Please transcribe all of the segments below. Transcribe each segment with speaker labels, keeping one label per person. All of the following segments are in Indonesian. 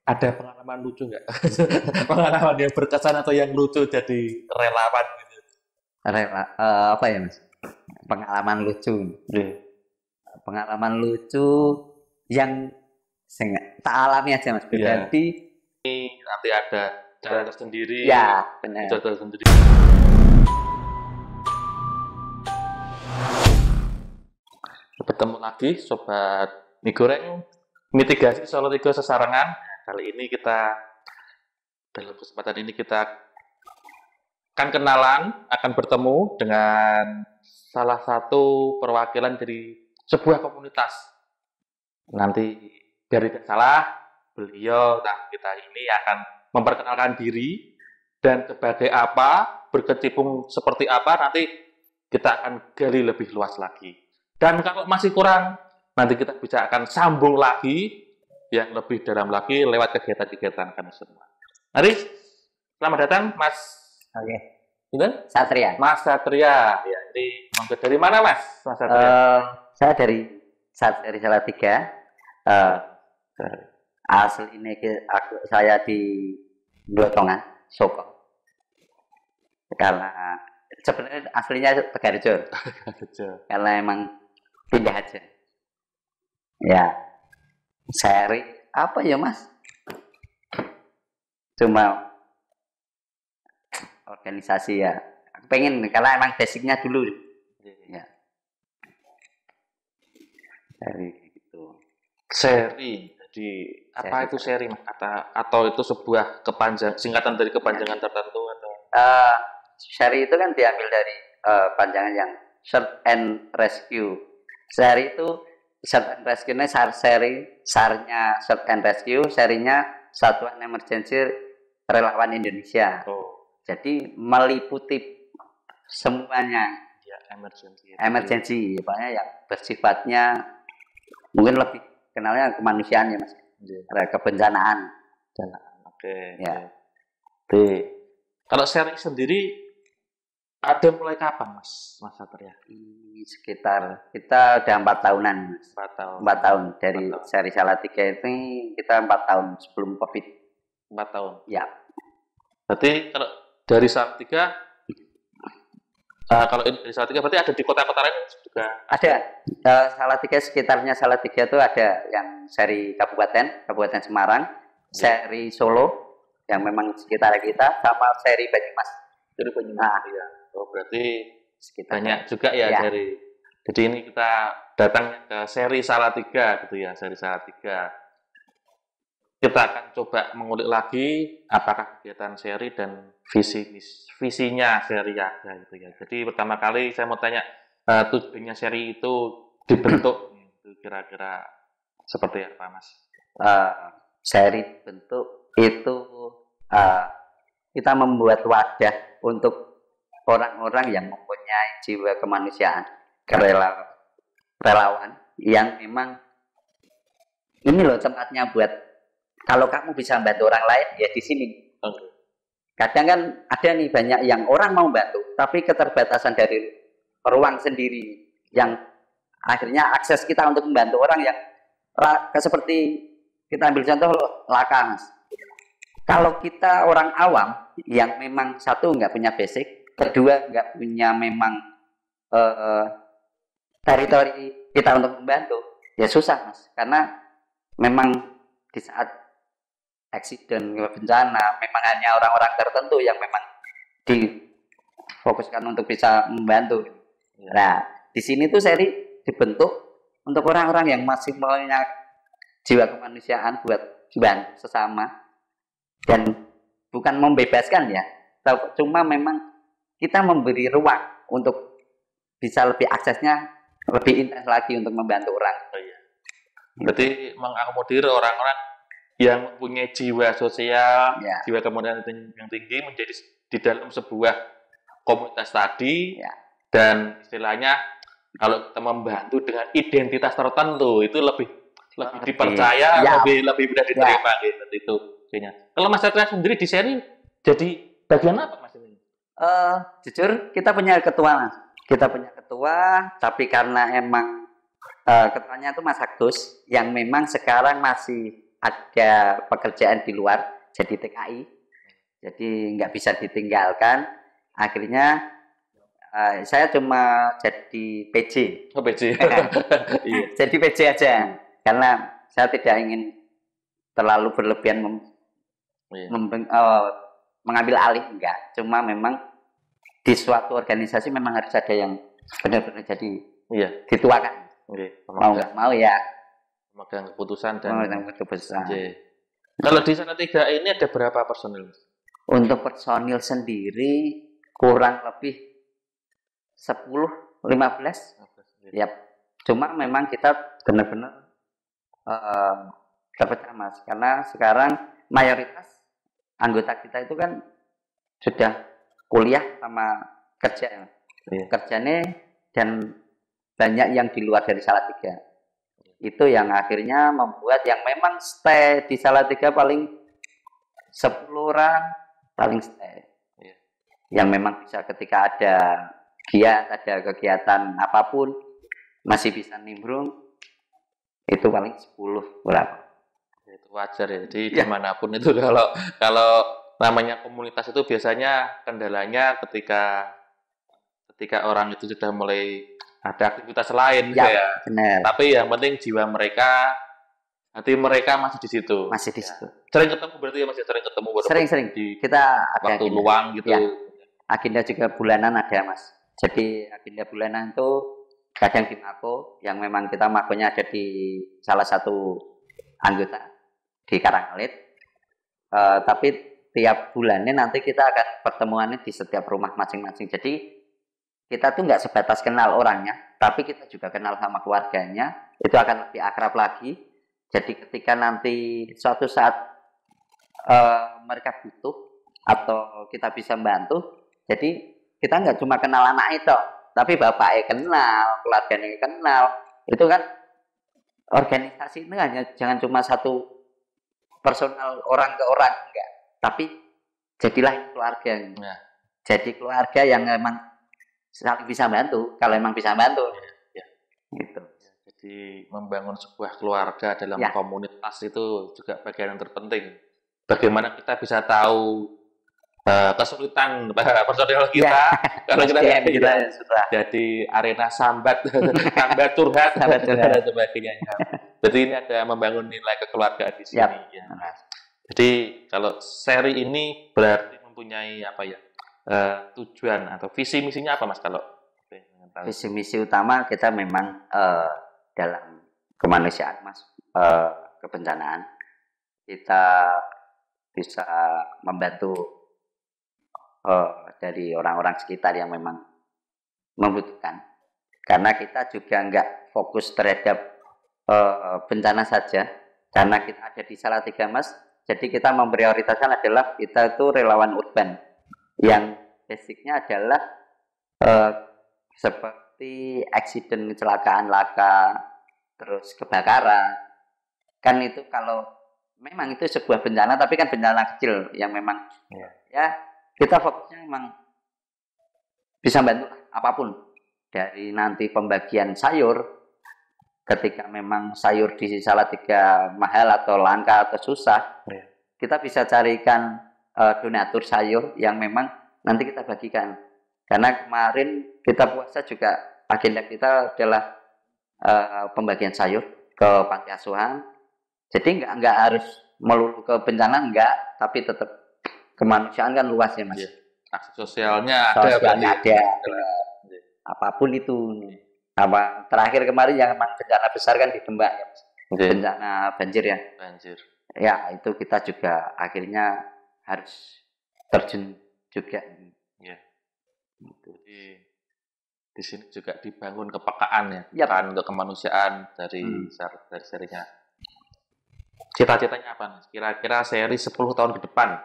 Speaker 1: ada pengalaman lucu nggak? Pengalaman yang berkesan atau yang lucu jadi relawan gitu?
Speaker 2: Apa ya Mas? Pengalaman lucu. Pengalaman lucu yang tak alami aja Mas.
Speaker 1: Iya.
Speaker 2: Jadi
Speaker 1: Nanti ada cara tersendiri.
Speaker 2: ya benar.
Speaker 1: Cara tersendiri. Bertemu lagi sobat mie goreng mitigasi Solo 3 sesarengan. Kali ini dalam kesempatan ini kita akan kenalan, akan bertemu dengan salah satu perwakilan dari sebuah komunitas. Nanti biar tidak salah, beliau kita ini akan memperkenalkan diri dan sebagai apa, berkecimpung seperti apa, nanti kita akan gali lebih luas lagi. Dan kalau masih kurang, nanti kita bisa akan sambung lagi yang lebih dalam lagi lewat kegiatan-kegiatan kami semua. Mari, selamat datang Mas.
Speaker 2: Oke.
Speaker 1: Betul?
Speaker 2: Satria.
Speaker 1: Mas Satria. Ya, ini dari mana Mas? Mas Satria.
Speaker 2: Saya dari Salatiga. Asli ini saya di Blotongan, Soko. Karena sebenarnya aslinya Tegarjo. Karena emang pindah aja. Ya, seri apa ya Mas? Cuma organisasi ya. Aku pengen karena emang basicnya dulu. Ya. Dari itu.
Speaker 1: Seri. Jadi apa itu seri Mas? Atau itu sebuah singkatan dari kepanjangan tertentu atau?
Speaker 2: Seri itu kan diambil dari panjangan yang Search and Rescue. Seri itu Search and Rescue-nya SAR-nya Search and Rescue, serinya Satuan Emergency Relawan Indonesia.
Speaker 1: Oh.
Speaker 2: Jadi meliputi semuanya.
Speaker 1: Ya, emergency.
Speaker 2: Emergency, pokoknya yang bersifatnya mungkin lebih kenalnya kemanusiaan ya Mas. Ada kebencanaan.
Speaker 1: Oke.
Speaker 2: Ya.
Speaker 1: Kalau seri sendiri ada mulai kapan Mas Satria?
Speaker 2: Sekitar kita udah 4 tahunan Mas.
Speaker 1: 4
Speaker 2: tahun dari seri Salatiga ini kita 4 tahun sebelum COVID.
Speaker 1: 4 tahun.
Speaker 2: Ya.
Speaker 1: Berarti kalau dari Salatiga berarti ada di kota-kota lain juga?
Speaker 2: Ada. Salatiga sekitarnya Salatiga itu ada yang seri Kabupaten Semarang, seri Solo yang memang sekitar kita, sama seri Banyumas.
Speaker 1: Dari Banyumas. Iya. Oh, berarti
Speaker 2: sekitar
Speaker 1: banyak juga ya dari. Jadi ini kita datang ke seri Salatiga gitu ya, seri Salatiga. Kita akan coba mengulik lagi apakah kegiatan seri dan visinya seri ada gitu ya. Jadi pertama kali saya mau tanya tujuannya seri itu dibentuk itu kira-kira seperti apa Mas?
Speaker 2: Seri bentuk itu kita membuat wadah untuk orang-orang yang mempunyai jiwa kemanusiaan, relawan yang memang ini loh tempatnya buat kalau kamu bisa bantu orang lain ya di sini. Kadang kan ada nih banyak yang orang mau bantu tapi keterbatasan dari ruang sendiri yang akhirnya akses kita untuk membantu orang yang seperti kita ambil contoh Laka Mas. Kalau kita orang awam yang memang satu nggak punya basic, kedua nggak punya memang teritori kita untuk membantu, ya susah Mas. Karena memang di saat eksiden bencana memang hanya orang-orang tertentu yang memang difokuskan untuk bisa membantu. Nah, di sini tuh seri dibentuk untuk orang-orang yang masih punya jiwa kemanusiaan buat bantu sesama dan bukan membebaskan ya, cuma memang kita memberi ruang untuk bisa lebih aksesnya lebih intens lagi untuk membantu orang.
Speaker 1: Berarti mengakomodir orang-orang yang punya jiwa sosial, jiwa kemanusiaan yang tinggi menjadi di dalam sebuah komunitas tadi, dan istilahnya kalau kita membantu dengan identitas tertentu itu lebih dipercaya, lebih mudah diterima gitu itu. Kalau Mas Satria sendiri di seri jadi bagian apa Mas ini?
Speaker 2: Jujur kita punya ketua Mas. Kita punya ketua, tapi karena emang ketuanya itu Mas Agus yang memang sekarang masih ada pekerjaan di luar jadi TKI, jadi nggak bisa ditinggalkan. Akhirnya saya cuma jadi PJ.
Speaker 1: Oh, PJ. Iya.
Speaker 2: Jadi PJ aja, karena saya tidak ingin terlalu berlebihan
Speaker 1: Iya.
Speaker 2: mengambil alih, enggak. Cuma memang di suatu organisasi memang harus ada yang benar-benar jadi
Speaker 1: Iya.
Speaker 2: dituakan.
Speaker 1: Oke.
Speaker 2: Mau nggak mau ya.
Speaker 1: Memegang keputusan dan
Speaker 2: Memegang keputusan.
Speaker 1: Oke. Kalau di Salatiga ini ada berapa personil?
Speaker 2: Untuk personil sendiri kurang lebih 10-15. Yap. Cuma memang kita benar-benar terpecah Mas, karena sekarang mayoritas anggota kita itu kan sudah kuliah sama kerja.
Speaker 1: Iya.
Speaker 2: Kerjanya dan banyak yang di luar dari Salatiga. Itu yang akhirnya membuat yang memang stay di Salatiga paling 10 orang paling stay.
Speaker 1: Iya.
Speaker 2: Yang memang bisa ketika ada giat, ada kegiatan apapun masih bisa nimbrung, itu paling 10 berapa.
Speaker 1: Itu wajar ya. Jadi
Speaker 2: Ya.
Speaker 1: dimanapun itu kalau namanya komunitas itu biasanya kendalanya ketika orang itu sudah mulai ada aktivitas lain
Speaker 2: Ya,
Speaker 1: ya.
Speaker 2: benar.
Speaker 1: Tapi yang penting jiwa mereka, hati mereka masih di situ.
Speaker 2: Masih di situ.
Speaker 1: Sering ketemu berarti ya, masih sering ketemu walaupun
Speaker 2: Sering-sering.
Speaker 1: di
Speaker 2: Kita ada
Speaker 1: waktu
Speaker 2: agenda.
Speaker 1: luang gitu.
Speaker 2: Ya. Agenda juga bulanan ada Mas. Jadi agenda bulanan itu kadang di Mako, yang memang kita makonya ada di salah satu anggota di Karangalit. Tapi tiap bulannya nanti kita akan pertemuannya di setiap rumah masing-masing. Jadi kita tuh nggak sebatas kenal orangnya, tapi kita juga kenal sama keluarganya. Itu akan lebih akrab lagi. Jadi ketika nanti suatu saat mereka butuh atau kita bisa membantu, jadi kita nggak cuma kenal anak itu, tapi bapaknya kenal, keluarganya kenal. Itu kan organisasi ini hanya jangan cuma satu personal orang ke orang, enggak, tapi jadilah keluarga.
Speaker 1: Ya.
Speaker 2: Jadi keluarga yang memang saling bisa bantu, kalau memang bisa bantu.
Speaker 1: Ya.
Speaker 2: Gitu.
Speaker 1: Jadi membangun sebuah keluarga dalam
Speaker 2: Ya.
Speaker 1: komunitas itu juga bagian yang terpenting. Bagaimana kita bisa tahu kesulitan personil kita, kalau kita
Speaker 2: sudah
Speaker 1: jadi arena sambat, sambat curhat,
Speaker 2: Sambat curhat.
Speaker 1: dan sebagainya. Jadi ini ada membangun nilai kekeluargaan di sini.
Speaker 2: Yap.
Speaker 1: Ya. Jadi kalau seri ini berarti mempunyai apa ya tujuan atau visi misinya apa Mas kalau?
Speaker 2: Visi misi utama kita memang dalam kemanusiaan Mas, kebencanaan kita bisa membantu dari orang-orang sekitar yang memang membutuhkan, karena kita juga nggak fokus terhadap bencana saja, karena kita ada di Salatiga Mas, jadi kita memprioritaskan adalah kita itu relawan urban yang basicnya adalah seperti accident, kecelakaan, laka, terus kebakaran. Kan itu kalau memang itu sebuah bencana, tapi kan bencana kecil yang memang ya kita fokusnya memang bisa bantu apapun, dari nanti pembagian sayur ketika memang sayur di Salatiga mahal atau langka atau susah, kita bisa carikan donatur sayur yang memang nanti kita bagikan. Karena kemarin kita puasa juga agenda kita adalah pembagian sayur ke panti asuhan. Jadi nggak harus melulu ke bencana, enggak, tapi tetap kemanusiaan kan luas ya Mas.
Speaker 1: Iya. Aksi sosialnya
Speaker 2: Sosialnya ada. Apapun itu. Apa terakhir kemarin yang memang bencana besar kan di Demak ya Mas. Bencana banjir ya.
Speaker 1: Banjir.
Speaker 2: Ya itu kita juga akhirnya harus terjun juga.
Speaker 1: Ya. Jadi di sini juga dibangun kepekaan ya,
Speaker 2: Yap.
Speaker 1: Kan untuk kemanusiaan dari serinya. Cita-citanya apa Mas? Kira-kira seri 10 tahun ke depan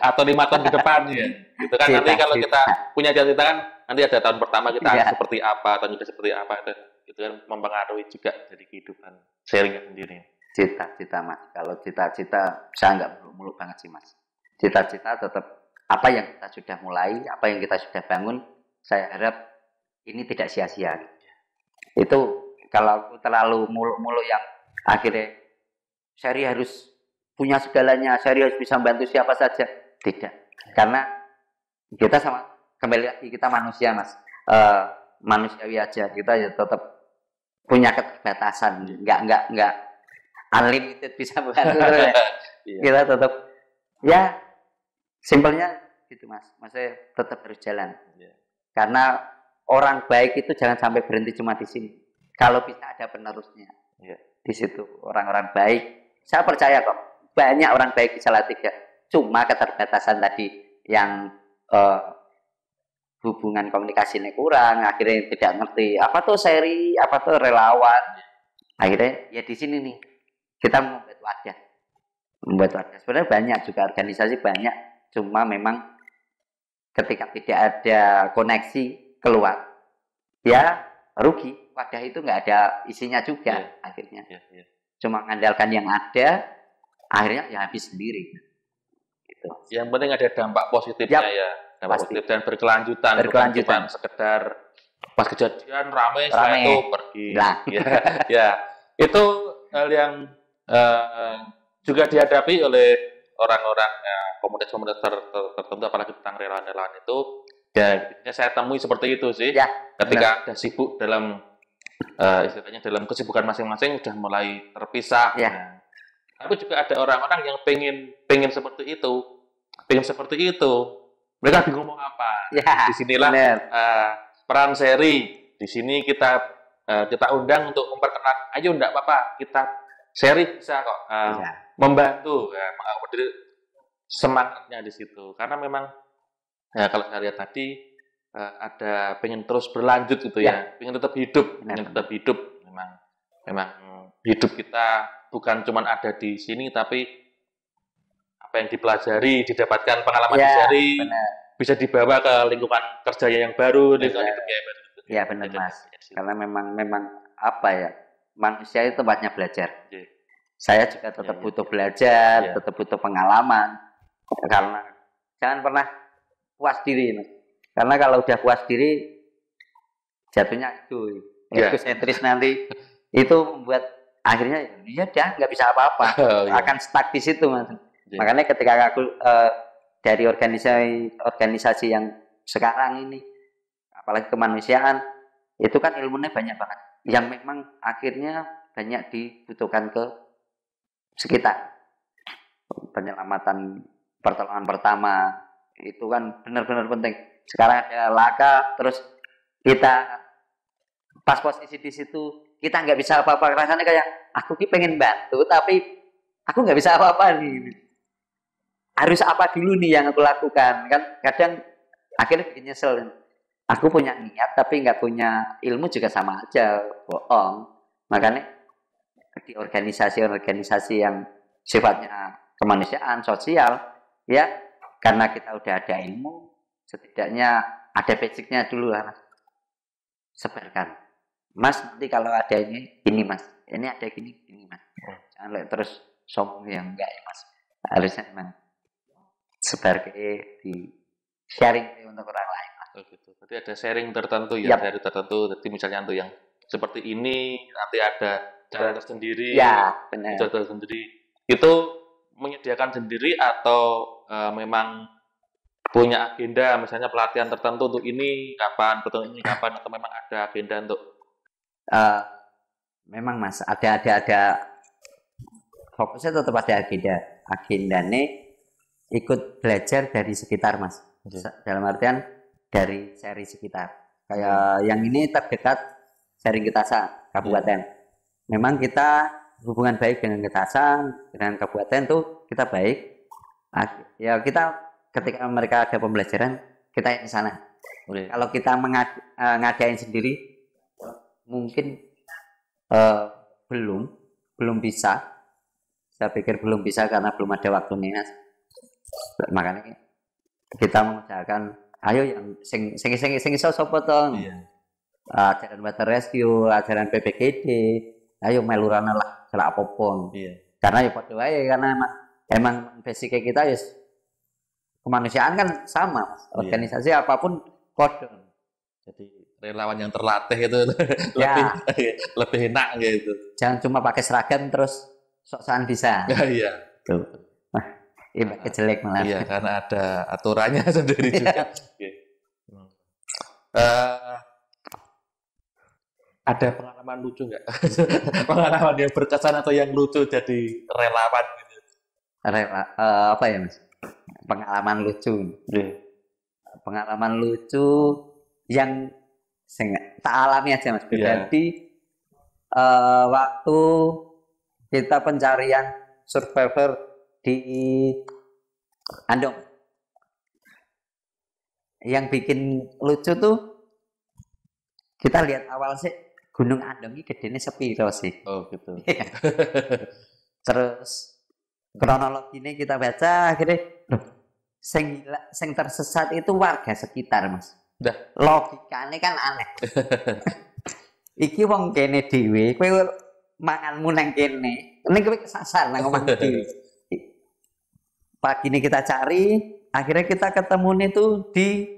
Speaker 1: atau 5 tahun ke depan ya. Gitu kan nanti kalau kita punya cita-cita kan nanti ada tahun pertama kita seperti apa, tahun kedua seperti apa, itu kan mempengaruhi juga dari kehidupan serinya sendiri.
Speaker 2: Cita-cita Mas, kalau cita-cita saya nggak muluk-muluk banget sih Mas. Cita-cita tetap apa yang kita sudah mulai, apa yang kita sudah bangun, saya harap ini tidak sia-sia. Itu kalau terlalu muluk-muluk yang akhirnya Seri harus punya segalanya, Seri harus bisa membantu siapa saja. Tidak. Karena kita kembali lagi kita manusia, Mas. Manusiawi aja. Kita ya tetap punya keterbatasan. Enggak unlimited bisa membantu terus ya. Kita tetap ya simpelnya gitu, Mas. Maksudnya tetap harus jalan. Karena orang baik itu jangan sampai berhenti cuma di sini. Kalau bisa ada penerusnya. Di situ orang-orang baik. Saya percaya kok banyak orang baik di Salatiga. Cuma keterbatasan tadi yang hubungan komunikasinya kurang, akhirnya tidak ngerti apa tuh seri, apa tuh relawan. Akhirnya ya di sini nih kita membuat wadah. Sebenarnya banyak juga organisasi banyak, cuma memang ketika tidak ada koneksi keluar, ya rugi. Wadah itu nggak ada isinya juga akhirnya. Cuma mengandalkan yang ada, akhirnya ya habis sendiri. Gitu.
Speaker 1: Yang penting ada dampak positifnya ya. Dampak positif dan berkelanjutan. Bukan cuma sekedar pas kejadian rame. Setelah itu pergi. Ya. Itu hal yang juga dihadapi oleh orang-orang komunitas tertentu, apalagi tentang relawan-relawan itu. Ya, saya temui seperti itu sih. Ketika ada sibuk dalam istilahnya dalam kesibukan masing-masing sudah mulai terpisah. Tapi juga ada orang-orang yang pengen seperti itu. Mereka bingung mau apa. Disinilah peran seri. Di sini kita undang untuk memperkenalkan. Ayo, enggak apa-apa, kita seri bisa kok membantu. Jadi semangatnya di situ. Karena memang kalau saya lihat tadi ada pengen terus berlanjut gitu ya. Pengen tetap hidup. Memang hidup kita bukan cuma ada di sini, tapi apa yang dipelajari, didapatkan pengalaman di seri, bisa dibawa ke lingkungan kerja yang baru, lingkungan hidup yang baru.
Speaker 2: Iya benar, Mas. Karena memang apa ya, manusia itu tempatnya belajar. Saya juga tetap butuh belajar, tetap butuh pengalaman. Karena jangan pernah puas diri, Mas. Karena kalau udah puas diri, jatuhnya itu egosentris nanti. Itu membuat akhirnya ya udah nggak bisa apa-apa, akan stuck di situ, Mas. Makanya ketika aku dari organisasi yang sekarang ini, apalagi kemanusiaan, itu kan ilmunya banyak banget, yang memang akhirnya banyak dibutuhkan ke sekitar. Penyelamatan pertolongan pertama itu kan benar-benar penting. Sekarang ada laka, terus kita pas posisi di situ kita nggak bisa apa-apa, rasanya kayak aku pengen bantu tapi aku nggak bisa apa-apa nih. Harus apa dulu nih yang aku lakukan, kan kadang akhirnya bikin nyesel. Aku punya niat tapi nggak punya ilmu juga sama aja, bohong. Makanya di organisasi yang sifatnya kemanusiaan, sosial, ya karena kita udah ada ilmu, setidaknya ada basicnya dulu lah, Mas. Sebarkan, Mas, nanti kalau ada ini Mas, ini ada gini Mas. Jangan terus sombong yang enggak ya, Mas. Harusnya memang sebar di sharing untuk orang lain lah.
Speaker 1: Gitu. Berarti ada sharing tertentu ya, dari tertentu. Jadi misalnya untuk yang seperti ini nanti ada cara tersendiri.
Speaker 2: Ya, benar.
Speaker 1: Cara tersendiri. Itu menyediakan sendiri atau memang punya agenda, misalnya pelatihan tertentu untuk ini kapan, atau memang ada agenda untuk?
Speaker 2: Memang, Mas, ada fokusnya tetap ada agenda. Agendanya ikut belajar dari sekitar, Mas. Dalam artian dari seri sekitar. Kayak yang ini terdekat seri Getasa, kabupaten. Memang kita hubungan baik dengan Getasa, dengan kabupaten tuh kita baik. Ya kita ketika mereka ada pembelajaran, kita yang ke sana. Kalau kita ngadain sendiri, mungkin belum bisa. Saya pikir belum bisa karena belum ada waktunya. Makanya kita mengusahakan, ayo yang sing iso sapa to. Ajaran water rescue, ajaran PPGD, ayo melurana lah salah apapun. Karena ya padha wae, karena emang basic kita ya kemanusiaan kan sama, Mas. Organisasi apapun kode.
Speaker 1: Jadi relawan yang terlatih itu lebih enak gitu.
Speaker 2: Jangan cuma pakai seragam terus sok-sokan bisa.
Speaker 1: Iya.
Speaker 2: Tuh. Wah, ibaratnya jelek malah.
Speaker 1: Iya, karena ada aturannya sendiri juga. Oke. Eh, ada pengalaman lucu nggak? Pengalaman yang berkesan atau yang lucu jadi relawan gitu?
Speaker 2: Apa ya Mas? Pengalaman lucu.
Speaker 1: Iya.
Speaker 2: Pengalaman lucu yang tak alami aja Mas. Jadi waktu kita pencarian survivor di Andong, yang bikin lucu tuh kita lihat awal sih Gunung Andong ini gedenya sepiro sih.
Speaker 1: Oh gitu.
Speaker 2: Terus kronologinya kita baca akhirnya sing tersesat itu warga sekitar Mas.
Speaker 1: Dah.
Speaker 2: Logikanya kan aneh. Iki wong kene dhewe, kowe manganmu nang kene. Ning kowe kesasar nang omah dhewe. Pagi ini kita cari, akhirnya kita ketemu itu di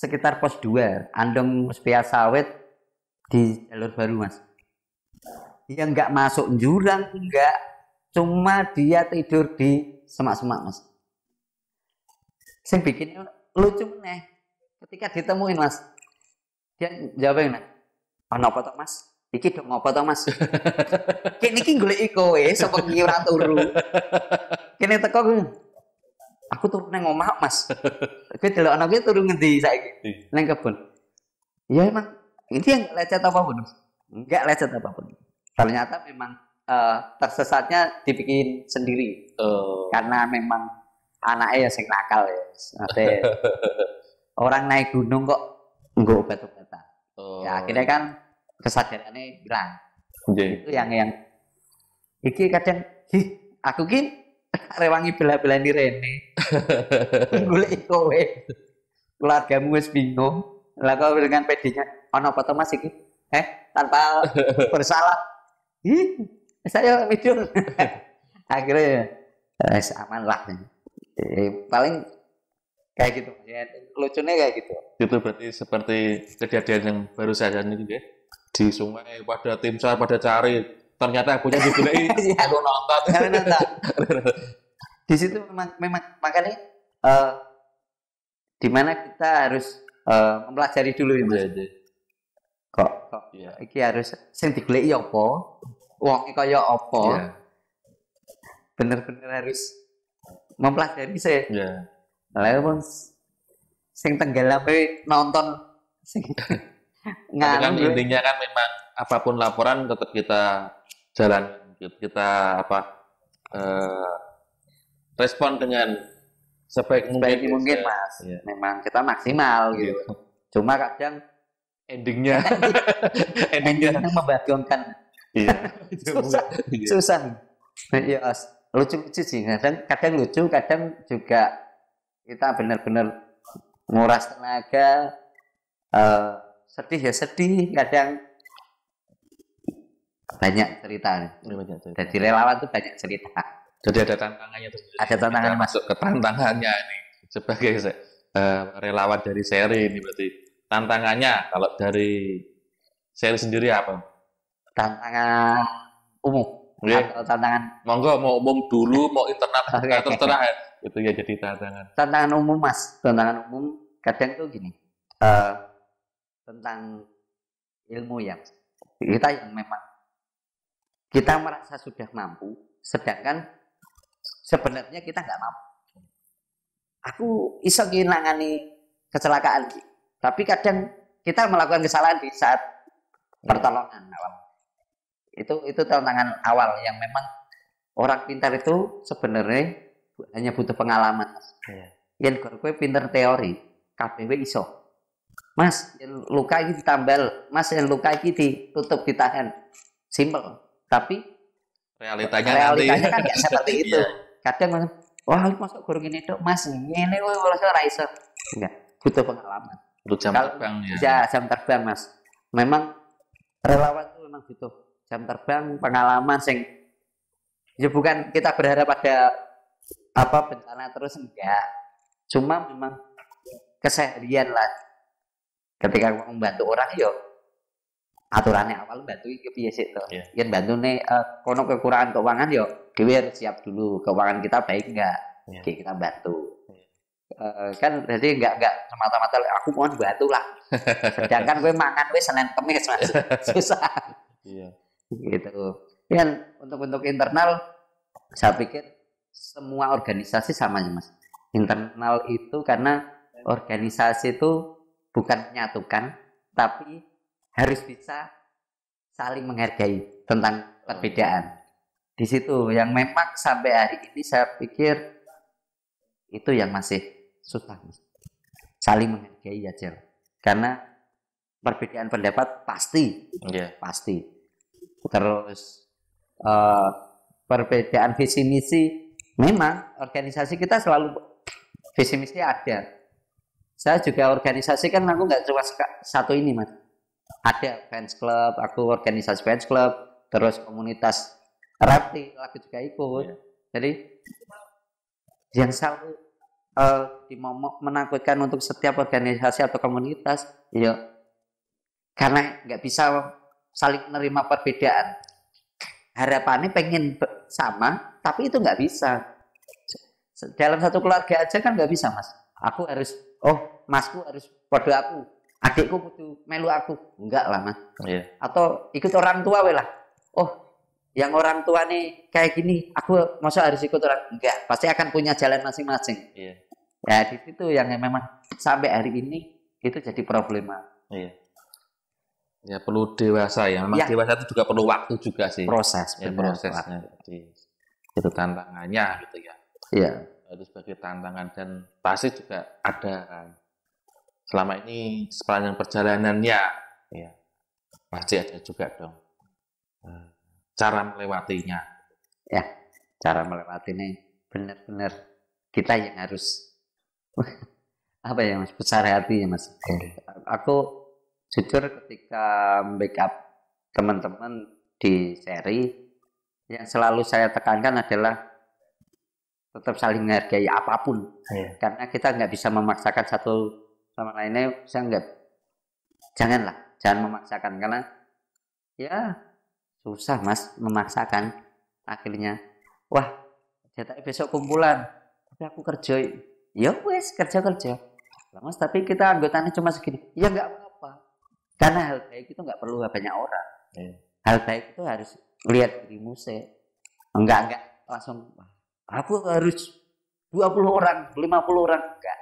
Speaker 2: sekitar pos 2, Andong Sepia Sawit di jalur baru Mas. Dia nggak masuk jurang, enggak, cuma dia tidur di semak-semak Mas. Sing bikin lucu meneh, ketika ditemuin Mas, dia jawabnya, "Ono apa tok Mas? Iki dong apa tok Mas?" Kene iki goleki kowe sapa iki ora turu. Kene teko aku turu nang omah Mas. Kowe delokno kowe turu ngendi saiki? Nang kebun. Ya emang ini yang lecet apapun. Enggak lecet apapun. Ternyata memang tersesatnya dibikin sendiri. Karena memang anaknya ya sing nakal ya. Orang naik gunung kok enggak obat-obatan. Ya akhirnya kan kesadarannya hilang. Itu yang iki kadang aku ki rewangi bela-belani Rene. Golek kowe. Keluargamu wis bingung. Lah kok dengan PD-nya ono foto Mas iki? Tanpa bersalah. Saya midul. Akhirnya aman lah. Paling kayak gitu. Ya, lucunya kayak gitu.
Speaker 1: Itu berarti seperti kejadian yang baru saja ini ya. Di sungai pada tim SAR pada cari, ternyata punya digulai. Aku nonton.
Speaker 2: Di situ memang makanya di mana kita harus mempelajari dulu ini. Kok ya. Iki harus sing digoleki apa? Wong kaya apa? Ya. Bener-bener harus mempelajari sih. Ya. Lalu sing tenggelam nonton sing
Speaker 1: kan intinya kan memang apapun laporan tetap kita jalan, kita respon dengan sebaik mungkin
Speaker 2: Mas. Ya. Memang kita maksimal gitu. Cuma kadang
Speaker 1: endingnya
Speaker 2: membahagiakan. Iya. Susah. Ya, lucu sih. Kadang lucu, kadang juga kita benar-benar nguras tenaga. Sedih ya sedih, kadang banyak cerita. Jadi relawan itu banyak cerita.
Speaker 1: Jadi ada tantangannya tuh.
Speaker 2: Ada tantangan
Speaker 1: masuk ke tantangannya ini sebagai relawan dari seri ini berarti tantangannya kalau dari seri sendiri apa?
Speaker 2: Tantangan umum. Atau tantangan
Speaker 1: monggo mau umum dulu mau internal terserah itu ya jadi tantangan.
Speaker 2: Tantangan umum Mas, tantangan umum kadang tuh gini. Tentang ilmu yang kita yang memang kita merasa sudah mampu, sedangkan sebenarnya kita nggak mampu. Aku iso nangani kecelakaan, tapi kadang kita melakukan kesalahan di saat pertolongan awal. Itu tantangan awal yang memang orang pintar itu sebenarnya hanya butuh pengalaman. Yang gue pintar teori, KBW iso. Mas, yang luka ini ditambal, Mas yang luka ini ditutup, ditahan, simple. Tapi
Speaker 1: realitanya
Speaker 2: kan nggak seperti itu. Kadang wah masuk guru gini dok, Mas ini kalau saya raiso, enggak butuh pengalaman.
Speaker 1: Jam terbang
Speaker 2: ya. Jam terbang Mas. Memang relawan itu memang butuh jam terbang, pengalaman sing. Ya bukan kita berharap ada bencana terus enggak. Cuma memang keseharian lah. Ketika membantu orang aturannya awal bantu iki piye sih to.
Speaker 1: Iya.
Speaker 2: Yen bantune kono kekurangan keuangan yo dhewe harus siap dulu keuangan kita baik enggak.
Speaker 1: Iya.
Speaker 2: Oke, kita bantu. Kan berarti enggak semata-mata aku mohon bantu lah. Sedangkan gue makan gue Senin Kamis Mas. Susah.
Speaker 1: Iya.
Speaker 2: Gitu. Dan untuk internal saya pikir semua organisasi sama ya Mas. Internal itu karena organisasi itu bukan menyatukan tapi harus bisa saling menghargai tentang perbedaan. Di situ yang memang sampai hari ini saya pikir itu yang masih susah. Saling menghargai aja. Karena perbedaan pendapat pasti.
Speaker 1: Iya.
Speaker 2: Pasti. Terus perbedaan visi misi memang organisasi kita selalu visi misi ada. Saya juga organisasi kan aku nggak cuma satu ini Mas. Ada fans club, aku organisasi fans club, terus komunitas Rapti, aku juga ikut. Jadi yang selalu menakutkan untuk setiap organisasi atau komunitas, ya karena nggak bisa saling menerima perbedaan. Harapannya pengen sama, tapi itu nggak bisa. Dalam satu keluarga aja kan nggak bisa Mas. Aku harus, masku harus pada aku, adikku butuh melu aku, enggak lah Mas.
Speaker 1: Iya.
Speaker 2: Atau ikut orang tua lah. Yang orang tua nih kayak gini, aku masa harus ikut orang? Enggak, pasti akan punya jalan masing-masing.
Speaker 1: Iya.
Speaker 2: Ya di situ yang memang sampai hari ini itu jadi problema.
Speaker 1: Iya. Ya perlu dewasa ya. Memang dewasa itu juga perlu waktu juga sih.
Speaker 2: Proses,
Speaker 1: ya,
Speaker 2: benar,
Speaker 1: prosesnya. Jadi itu tantangannya gitu ya.
Speaker 2: Iya.
Speaker 1: Itu sebagai tantangan dan pasti juga ada kan. Selama ini sepanjang perjalanannya, ya pasti ada juga dong cara melewatinya.
Speaker 2: Ya, cara melewatinya benar-benar kita yang harus apa ya Mas, besar hati ya Mas. Aku jujur ketika backup teman-teman di seri yang selalu saya tekankan adalah tetap saling menghargai apapun. Karena kita nggak bisa memaksakan satu sama lainnya. Jangan memaksakan karena ya susah Mas memaksakan. Akhirnya cetak besok kumpulan tapi aku kerja ya wes kerja lah Mas, tapi kita anggotanya cuma segini ya nggak apa-apa karena hal baik itu nggak perlu banyak orang. Hal baik itu harus lihat dirimu sih, enggak langsung aku harus 20 orang 50 orang, enggak.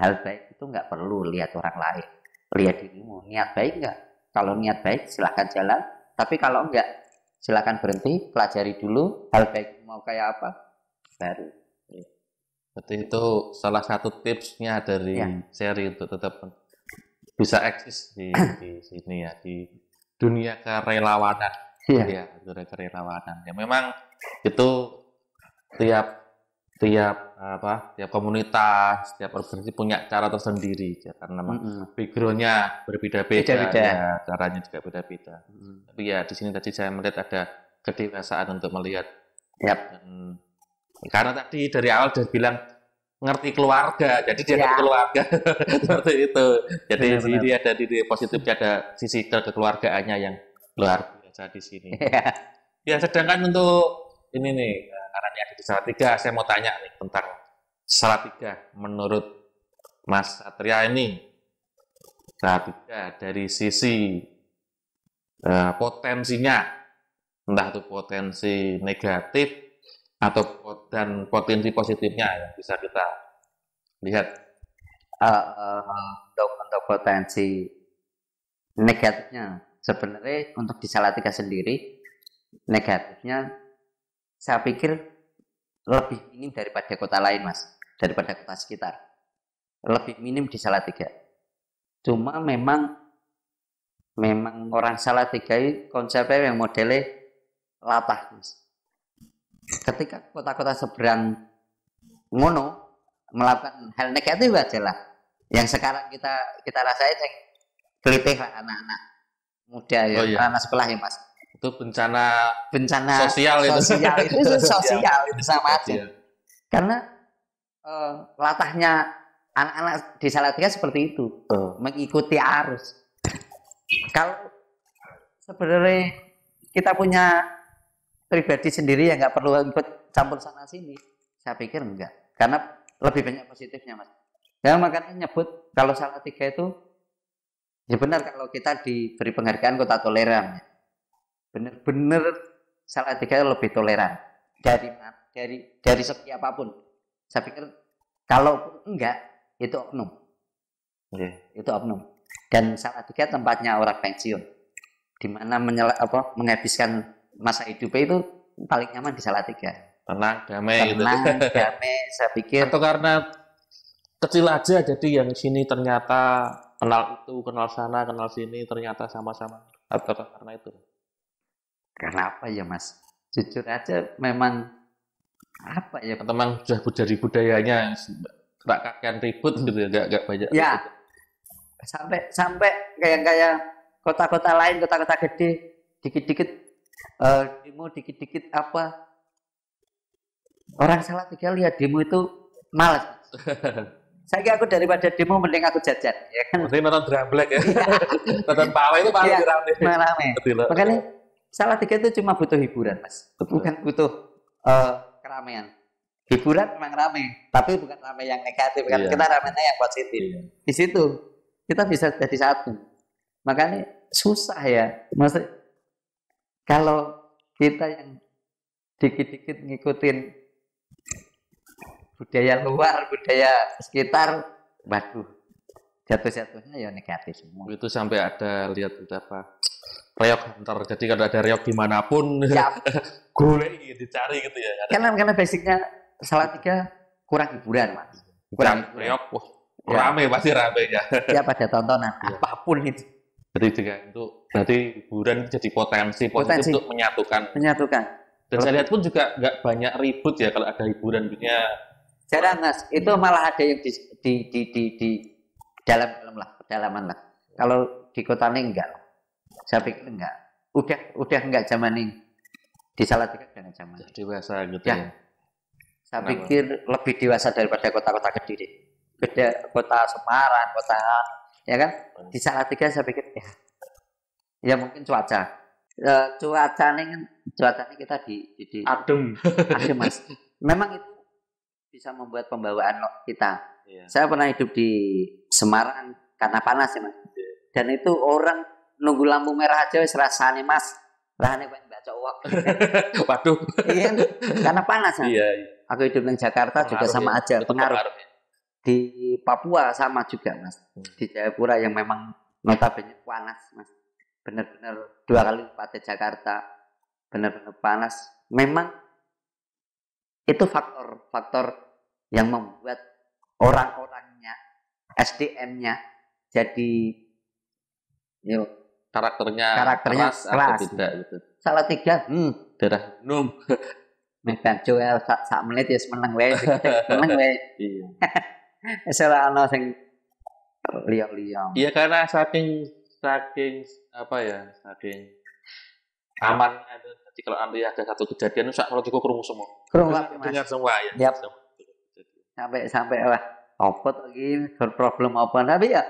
Speaker 2: Hal baik itu nggak perlu lihat orang lain, lihat dirimu, niat baik enggak. Kalau niat baik silahkan jalan, tapi kalau enggak silakan berhenti, pelajari dulu hal baik mau kayak apa, baru.
Speaker 1: Berarti itu salah satu tipsnya dari seri untuk tetap bisa eksis di sini ya, di dunia kerelawanan. Ya, dunia kerelawanan. Ya memang itu tiap komunitas, tiap organisasi punya cara tersendiri ya, karena background-nya berbeda-beda, ya, caranya juga beda-beda. Tapi ya di sini tadi saya melihat ada kedewasaan untuk melihat. Dan, karena tadi dari awal dia bilang ngerti keluarga, jadi dia ngerti keluarga seperti itu. Jadi di sini ada di positifnya, ada sisi kekeluargaannya yang luar biasa di sini. Ya, sedangkan untuk ini nih, karena ini ada di Salatiga, saya mau tanya nih tentang Salatiga. Menurut Mas Satria ini, Salatiga dari sisi potensinya, entah itu potensi negatif dan potensi positifnya yang bisa kita lihat.
Speaker 2: Untuk potensi negatifnya, sebenarnya untuk di Salatiga sendiri, negatifnya saya pikir lebih minim daripada kota lain Mas, daripada kota sekitar. Lebih minim di Salatiga. Cuma memang orang Salatiga itu konsepnya yang modelnya latah Mas. Ketika kota-kota seberang ngono melakukan hal negatif aja lah. Yang sekarang kita rasain yang kelitih lah anak-anak muda ya, anak sekolah ya Mas.
Speaker 1: Itu bencana
Speaker 2: sosial itu sama aja. Karena latahnya anak-anak di Salatiga seperti itu, mengikuti arus. Kalau sebenarnya kita punya pribadi sendiri yang nggak perlu ikut campur sana sini. Saya pikir enggak, karena lebih banyak positifnya mas. Ya makanya nyebut kalau Salatiga itu ya benar kalau kita diberi penghargaan kota toleran. Benar-benar Salatiga lebih toleran dari segi apapun. Saya pikir kalau enggak itu oknum. Itu oknum. Dan Salatiga tempatnya orang pensiun, di mana menghabiskan masa hidupnya itu paling nyaman di Salatiga.
Speaker 1: Tenang, damai gitu.
Speaker 2: Tenang, damai, saya pikir.
Speaker 1: Atau karena kecil aja, jadi yang sini ternyata kenal itu, kenal sana, kenal sini, ternyata sama-sama. Atau karena itu?
Speaker 2: Karena apa ya mas? Jujur aja memang apa ya?
Speaker 1: Memang sudah dari budayanya tak kakean ribut gitu ya, nggak banyak.
Speaker 2: Ya, sampai kayak kota-kota lain, kota-kota gede, dikit-dikit demo, dikit-dikit apa? Orang Salatiga lihat demo itu malas. Saya kira aku daripada demo mending aku jajan, ya kan?
Speaker 1: Mending nonton Dramblek ya. Nonton pawai itu paling
Speaker 2: rame. Makanya Salatiga itu cuma butuh hiburan, mas. Bukan butuh keramaian. Hiburan memang rame, tapi bukan rame yang negatif, kan? Kita ramenya yang positif. Di situ kita bisa jadi satu. Makanya susah ya, maksud kalau kita yang dikit-dikit ngikutin budaya luar, budaya sekitar, waduh, jatuh-jatuhnya ya negatif semua.
Speaker 1: Itu sampai ada lihat apa reok hunter. Jadi kalau ada reok dimanapun,
Speaker 2: ya.
Speaker 1: Golek dicari gitu ya.
Speaker 2: Karena basicnya Salatiga kurang hiburan, mas.
Speaker 1: Kurang reok, wah, rame pasti rame ya.
Speaker 2: Ya pada tontonan apapun itu.
Speaker 1: Jadi juga itu berarti hiburan jadi potensi untuk menyatukan. Dan saya lihat pun juga nggak banyak ribut ya kalau ada hiburan dunia.
Speaker 2: Jarang mas, itu malah ada yang di dalam lah, pedalaman lah. Kalau di kota ini enggak, saya pikir enggak. Udah enggak zaman ini. Di Salatiga udah enggak zaman.
Speaker 1: Dewasa gitu ya.
Speaker 2: Saya pikir lebih dewasa daripada kota-kota gede deh. Beda kota Semarang, kota ya kan. Di Salatiga saya pikir ya mungkin cuaca ini kita di
Speaker 1: adem
Speaker 2: mas. Memang itu bisa membuat pembawaan kita.
Speaker 1: Iya.
Speaker 2: Saya pernah hidup di Semarang karena panas ya mas. Dan itu orang nunggu lampu merah aja serasane mas. Rasane pengen baca uang.
Speaker 1: Waduh.
Speaker 2: Iya, karena panas kan.
Speaker 1: Iya.
Speaker 2: Aku hidup di Jakarta pengaruh juga sama aja. Pengaruh. Di Papua sama juga mas. Di Jayapura yang memang notabene panas mas. Benar-benar 2 kali lipat Jakarta. Benar-benar panas. Memang itu faktor yang membuat orang-orangnya, SDM-nya jadi karakternya keras atau tidak gitu. Salatiga,
Speaker 1: daerah gunung.
Speaker 2: Medan Joel sak menit ya meneng wae, meneng wae.
Speaker 1: Iya.
Speaker 2: Ora ana sing liya-liya.
Speaker 1: Iya karena saking apa ya, saking aman. Jadi kalau nanti ada satu kejadian, kalau cukup kerungu semua. Dengar semua ya.
Speaker 2: Yep. Sampai wah, apa lagi berproblem apa? Tapi ya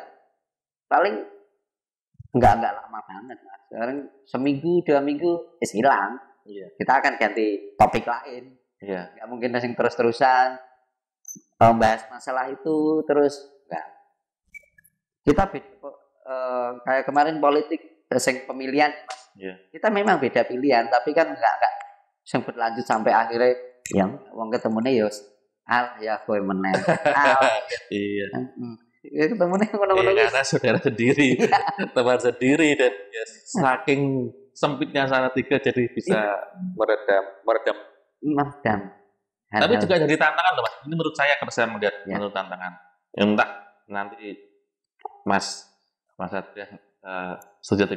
Speaker 2: paling enggak lama banget mas. Sekarang seminggu 2 minggu hilang. Iya. Kita akan ganti topik lain.
Speaker 1: Iya.
Speaker 2: Enggak mungkin masing terus-terusan membahas masalah itu terus enggak. Kita kayak kemarin politik pemilihan.
Speaker 1: Yeah.
Speaker 2: Kita memang beda pilihan, tapi kan enggak yang berlanjut sampai akhirnya yang wong ketemunya ya kowe meneh.
Speaker 1: Iya.
Speaker 2: Ya ketemunya ngono-ngono
Speaker 1: karena saudara sendiri, teman sendiri dan ya, saking sempitnya Salatiga jadi bisa meredam. Tapi juga jadi tantangan loh mas. Ini menurut saya kalau saya melihat menurut tantangan. Entah nanti Mas Satria setuju.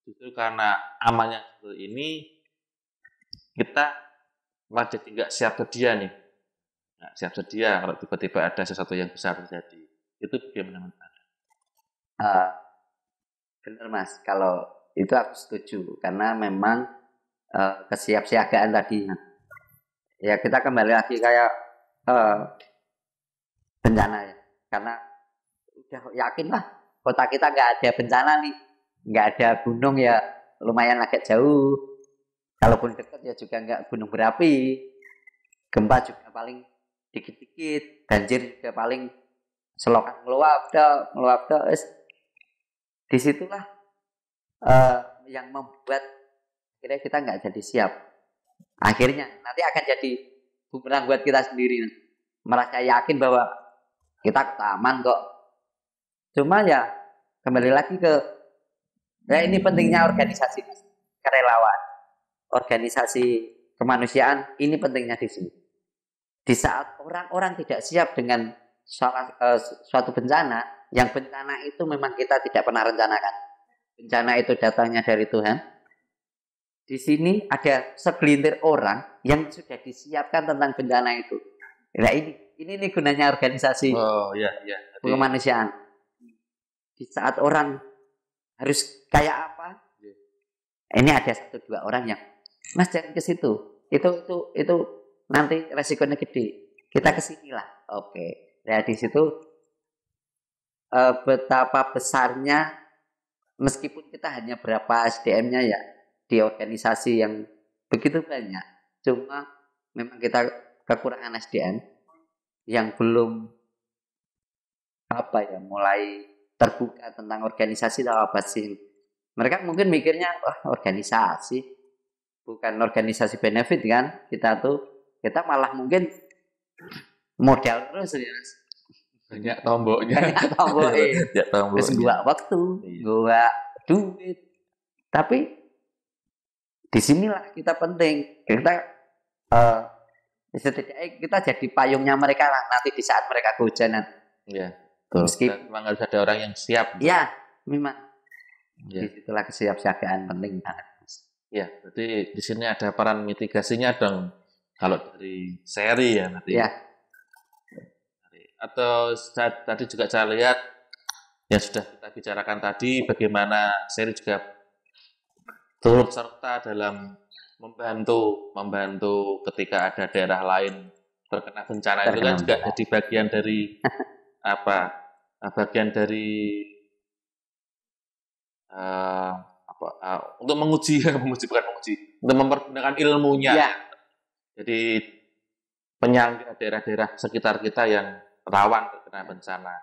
Speaker 1: Justru karena amalnya seperti ini, kita malah jadi nggak siap sedia nih. Nggak siap sedia kalau tiba-tiba ada sesuatu yang besar terjadi. Itu bagaimana?
Speaker 2: Benar mas, kalau itu aku setuju. Karena memang kesiapsiagaan tadi. Ya kita kembali lagi kayak bencana ya. Karena udah yakin lah kota kita nggak ada bencana nih. Nggak ada gunung ya lumayan agak jauh. Kalaupun dekat ya juga nggak gunung berapi. Gempa juga paling dikit-dikit. Banjir juga paling selokan meluap dah. Disitulah yang membuat akhirnya kita nggak jadi siap. Akhirnya nanti akan jadi bumerang buat kita sendiri. Merasa yakin bahwa kita aman kok. Cuma ya kembali lagi ke ini pentingnya organisasi, kerelawan, organisasi kemanusiaan, ini pentingnya di sini. Di saat orang-orang tidak siap dengan suatu bencana, yang bencana itu memang kita tidak pernah rencanakan. Bencana itu datangnya dari Tuhan. Di sini ada segelintir orang yang sudah disiapkan tentang bencana itu. Nah ini nih gunanya organisasi kemanusiaan. Di saat orang harus kayak apa? Ini ada 1-2 orang yang Mas jangan ke situ. Itu nanti resikonya gede. Kita ke sini lah. Oke. Nah di situ betapa besarnya meskipun kita hanya berapa SDM-nya ya di organisasi yang begitu banyak. Cuma memang kita kekurangan SDM yang belum mulai terbuka tentang organisasi atau apa sih. Mereka mungkin mikirnya organisasi bukan organisasi benefit kan. Kita malah mungkin modal terus ya.
Speaker 1: Banyak tomboknya.
Speaker 2: Terus gua waktu, gua duit. Tapi disinilah kita penting. Kita jadi payungnya mereka nanti di saat mereka kehujanan.
Speaker 1: Iya. Meskipun memang harus ada orang yang siap.
Speaker 2: Ya, memang. Ya. Disitulah kesiapsiagaan penting banget.
Speaker 1: Ya, berarti di sini ada peran mitigasinya dong. Kalau dari seri ya nanti.
Speaker 2: Ya.
Speaker 1: Atau tadi juga saya lihat yang sudah kita bicarakan tadi bagaimana seri juga turut serta dalam membantu ketika ada daerah lain terkena bencana itu kan juga jadi bagian dari untuk menguji untuk mempergunakan ilmunya.
Speaker 2: Ya.
Speaker 1: Jadi penyangga daerah-daerah sekitar kita yang rawan terkena bencana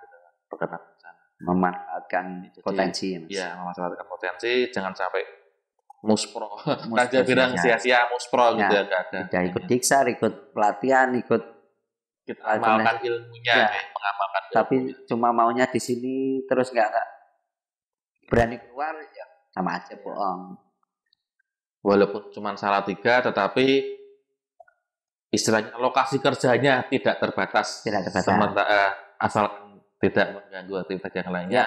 Speaker 2: memanfaatkan potensi.
Speaker 1: Ya, memanfaatkan potensi, jangan sampai muspro. Raja bilang sia-sia muspro gitu ya, enggak ada.
Speaker 2: Tidak ikut diksar, ikut pelatihan, ikut
Speaker 1: kita amalkan ilmunya, mengamalkan.
Speaker 2: Tapi cuma maunya di sini terus enggak berani keluar ya sama aja bohong.
Speaker 1: Walaupun cuma salah 3 tetapi istilahnya lokasi kerjanya tidak terbatas. Sementara asalkan tidak mengganggu aktivitas yang lainnya.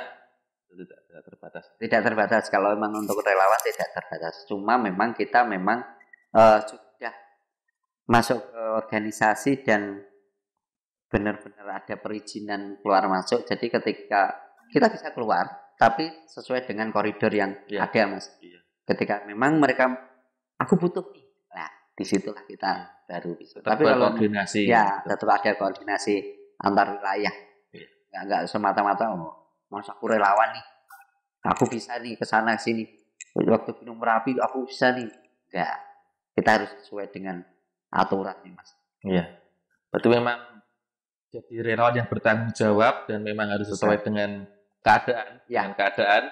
Speaker 1: Tidak
Speaker 2: terbatas. Kalau memang untuk relawan tidak terbatas. Cuma memang kita sudah masuk ke organisasi dan benar-benar ada perizinan keluar masuk. Jadi ketika kita bisa keluar, tapi sesuai dengan koridor yang ada, Mas.
Speaker 1: Iya.
Speaker 2: Ketika memang mereka, aku butuh nih. Nah, disitulah kita baru bisa.
Speaker 1: Tapi kalau koordinasi.
Speaker 2: Ya, tetap ada koordinasi antar wilayah.
Speaker 1: Iya.
Speaker 2: Nggak semata-mata Mas aku relawan nih. Aku bisa nih ke sana sini. Waktu Gunung Merapi aku bisa nih. Enggak. Kita harus sesuai dengan aturan nih, Mas.
Speaker 1: Iya. Berarti memang jadi relawan yang bertanggung jawab dan memang harus sesuai dengan keadaan.
Speaker 2: Ya.
Speaker 1: Dengan keadaan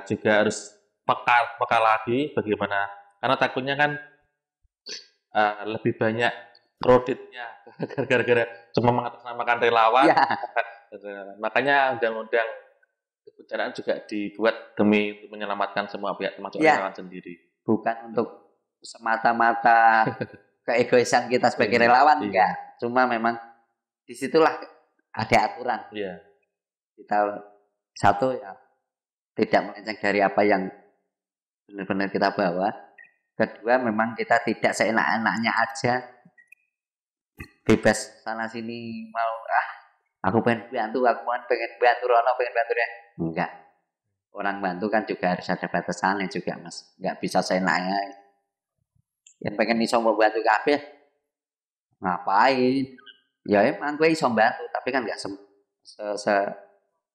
Speaker 1: juga harus peka lagi bagaimana. Karena takutnya kan lebih banyak kreditnya gara-gara cuma mengatasnamakan relawan.
Speaker 2: Ya.
Speaker 1: Makanya undang-undang kebencanaan juga dibuat demi untuk menyelamatkan semua pihak termasuk relawan sendiri.
Speaker 2: Bukan untuk semata-mata keegoisan kita sebagai relawan, enggak. Cuma memang disitulah ada aturan.
Speaker 1: Iya.
Speaker 2: Kita satu ya tidak melenceng dari apa yang benar-benar kita bawa. Kedua memang kita tidak seenak-enaknya aja bebas sana sini mau aku pengen bantu Rono pengen bantu dia. Enggak. Orang bantu kan juga harus ada batasannya juga, Mas. Enggak bisa seenaknya. Yang pengen iso mau bantu kabeh ngapain? Ya emang gue iso bantu, tapi kan enggak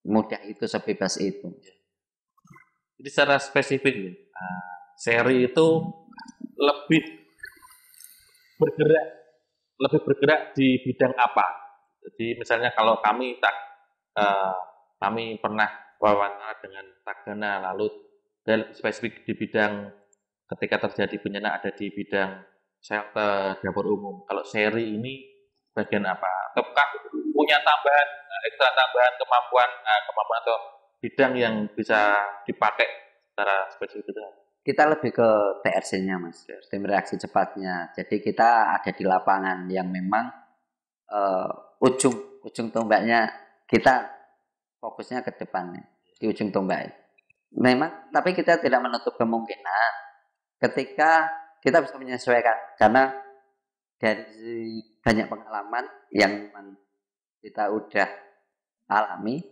Speaker 2: mudah itu, sebebas itu.
Speaker 1: Jadi secara spesifik seri itu lebih bergerak di bidang apa? Jadi misalnya kalau kami pernah wawancara dengan Tagana, lalu dia lebih spesifik di bidang ketika terjadi bencana ada di bidang shelter, dapur umum. Kalau seri ini bagian apa? Ataukah punya ekstra tambahan kemampuan atau bidang yang bisa dipakai secara spesifik itu?
Speaker 2: Kita lebih ke TRC-nya, Mas, tim reaksi cepatnya. Jadi kita ada di lapangan yang memang ujung tombaknya kita fokusnya ke depannya di ujung tombak. Memang, tapi kita tidak menutup kemungkinan ketika kita bisa menyesuaikan, karena dari banyak pengalaman yang memang kita udah alami,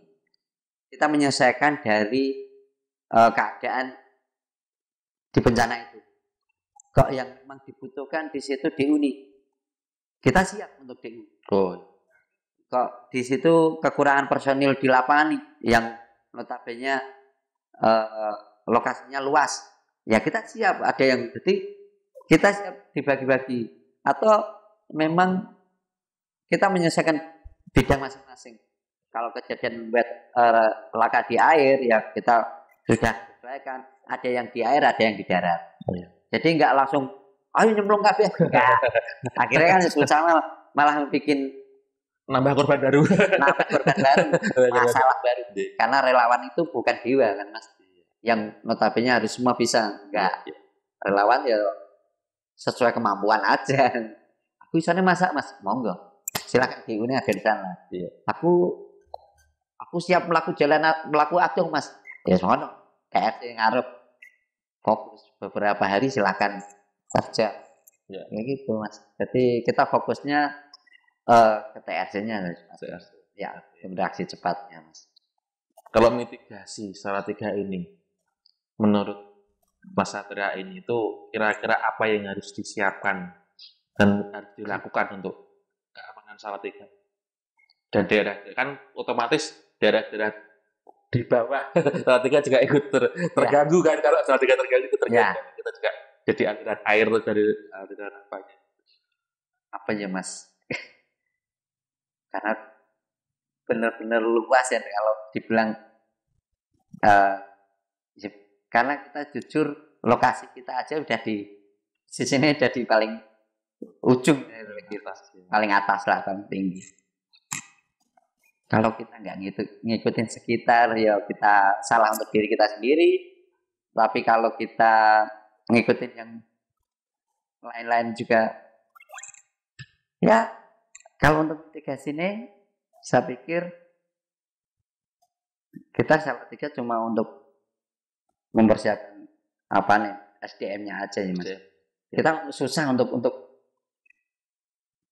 Speaker 2: kita menyesuaikan dari keadaan di bencana itu. Kok yang memang dibutuhkan di situ DU nih, kita siap untuk DU. Kok di situ kekurangan personil di lapangan nih, yang notabene lokasinya luas, ya kita siap. Ada yang jadi kita siap dibagi-bagi, atau memang kita menyelesaikan bidang masing-masing. Kalau kejadian laka di air, ya kita sudah sesuaikan. Ada yang di air, ada yang di darat. Jadi nggak langsung, ayo nyemplung kabeh. Akhirnya kan susah, malah bikin
Speaker 1: nambah korban baru,
Speaker 2: masalah baru. Karena relawan itu bukan dewa kan, Mas. Yang notabene harus semua bisa. Enggak. Relawan ya sesuai kemampuan aja. Aku misalnya masak, Mas, monggo. Silakan DU-nya ada di sana. Aku siap melaku akung, Mas. Ya sono. TRC ngarep fokus beberapa hari, silakan kerja. Ya gitu, Mas. Jadi kita fokusnya ke TRC-nya, ya, reaksi cepatnya, Mas.
Speaker 1: Kalau mitigasi Salatiga ini, menurut Mas Satria ini itu kira-kira apa yang harus disiapkan dan harus dilakukan untuk keamanan Salatiga? Dan daerah kan otomatis daerah-daerah di bawah Salatiga juga ikut terganggu kan. Kalau Salatiga terganggu itu terganggu, kita juga jadi aliran air dari aliran
Speaker 2: apa ya, Mas? Karena benar-benar luas ya kalau dibilang, karena kita jujur lokasi kita aja udah di sini, udah di paling ujung, paling atas lah, paling tinggi. Kalau kita nggak ngikutin sekitar, ya kita salah untuk diri kita sendiri. Tapi kalau kita ngikutin yang lain-lain juga, ya kalau untuk mitigasi ini, saya pikir kita Salatiga cuma untuk mempersiapkan SDM-nya aja ya, Mas. Kita susah untuk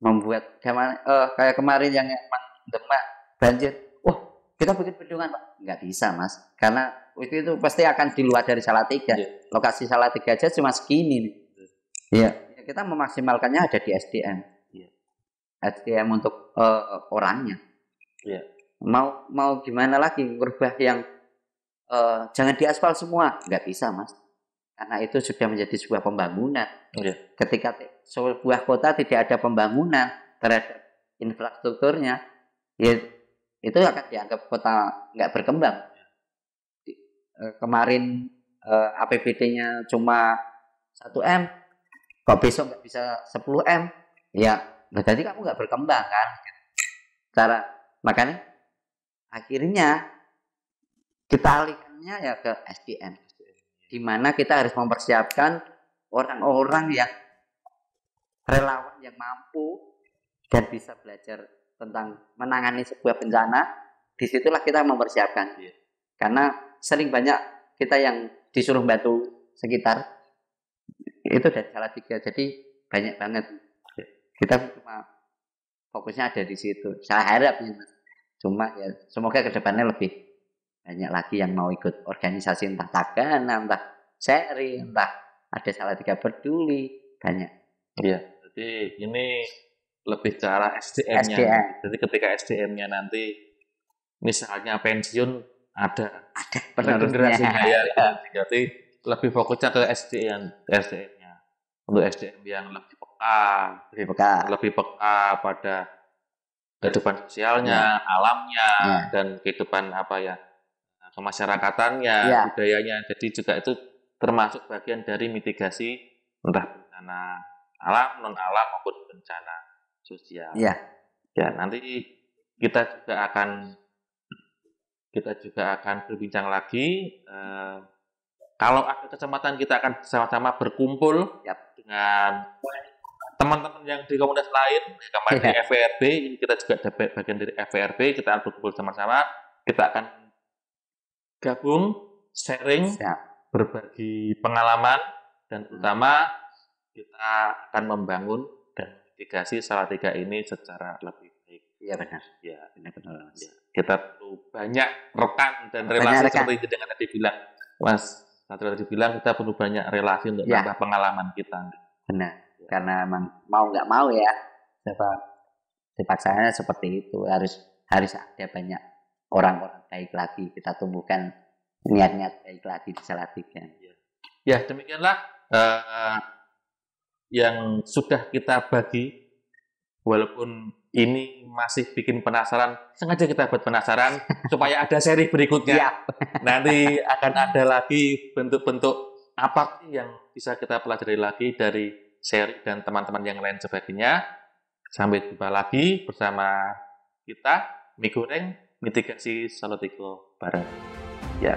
Speaker 2: membuat kayak kemarin yang Demak banjir. Kita bikin bendungan, Pak. Nggak bisa, Mas. Karena itu pasti akan di luar dari Salatiga. Lokasi Salatiga aja cuma segini nih. Ya, kita memaksimalkannya ada di SDM. SDM untuk orangnya. Mau gimana lagi merubah yang jangan diaspal semua, nggak bisa, Mas. Karena itu sudah menjadi sebuah pembangunan. Ketika sebuah kota tidak ada pembangunan terhadap infrastrukturnya, ya itu akan dianggap kota nggak berkembang. Kemarin APBD-nya cuma 1M, kok besok nggak bisa 10M, ya berarti kamu nggak berkembang kan. Makanya akhirnya kita alihkannya ya ke SDM, di mana kita harus mempersiapkan orang-orang yang relawan yang mampu dan bisa belajar tentang menangani sebuah bencana. Disitulah kita mempersiapkan. Karena sering banyak kita yang disuruh bantu sekitar itu dari Salatiga, jadi banyak banget. Kita cuma fokusnya ada di situ. Saya harap ya, Mas. Cuma ya semoga kedepannya lebih banyak lagi yang mau ikut organisasi, entah Tagana, entah seri, entah ada Salatiga Peduli, banyak.
Speaker 1: Iya, jadi ini lebih ke arah SDM-nya. Jadi ketika SDM-nya nanti misalnya pensiun, ada
Speaker 2: penerusnya.
Speaker 1: Ya. Jadi lebih fokusnya ke SDM-nya. Untuk SDM yang lebih peka, lebih peka pada kehidupan sosialnya, alamnya, dan kehidupan kemasyarakatannya, budayanya. Jadi juga itu termasuk bagian dari mitigasi entah bencana alam, non alam maupun bencana sosial. Ya, nanti kita juga akan berbincang lagi. Kalau ada kesempatan kita akan bersama-sama berkumpul dengan teman-teman yang di komunitas lain, kemarin di FVRB, ini kita juga ada bagian dari FVRB, kita akan berkumpul sama-sama, kita akan gabung, sharing, berbagi pengalaman, dan terutama kita akan membangun dan mitigasi Salatiga ini secara lebih baik. Iya benar. Ya, benar. Ya. Kita perlu banyak rekan dan relasi seperti dengan tadi bilang, Mas. Tadi bilang kita perlu banyak relasi untuk nambah pengalaman kita.
Speaker 2: Benar. Karena emang mau nggak mau ya, dipaksanya seperti itu, harus ada banyak orang-orang baik lagi, kita tumbuhkan niat-niat baik lagi di Salatiga.
Speaker 1: Ya, demikianlah yang sudah kita bagi. Walaupun ini masih bikin penasaran, sengaja kita buat penasaran supaya ada seri berikutnya. Nanti akan ada lagi bentuk-bentuk apa yang bisa kita pelajari lagi dari seri dan teman-teman yang lain sebagainya. Sampai jumpa lagi bersama kita, Mie Goreng Mitigasi Salatiga bareng. Ya.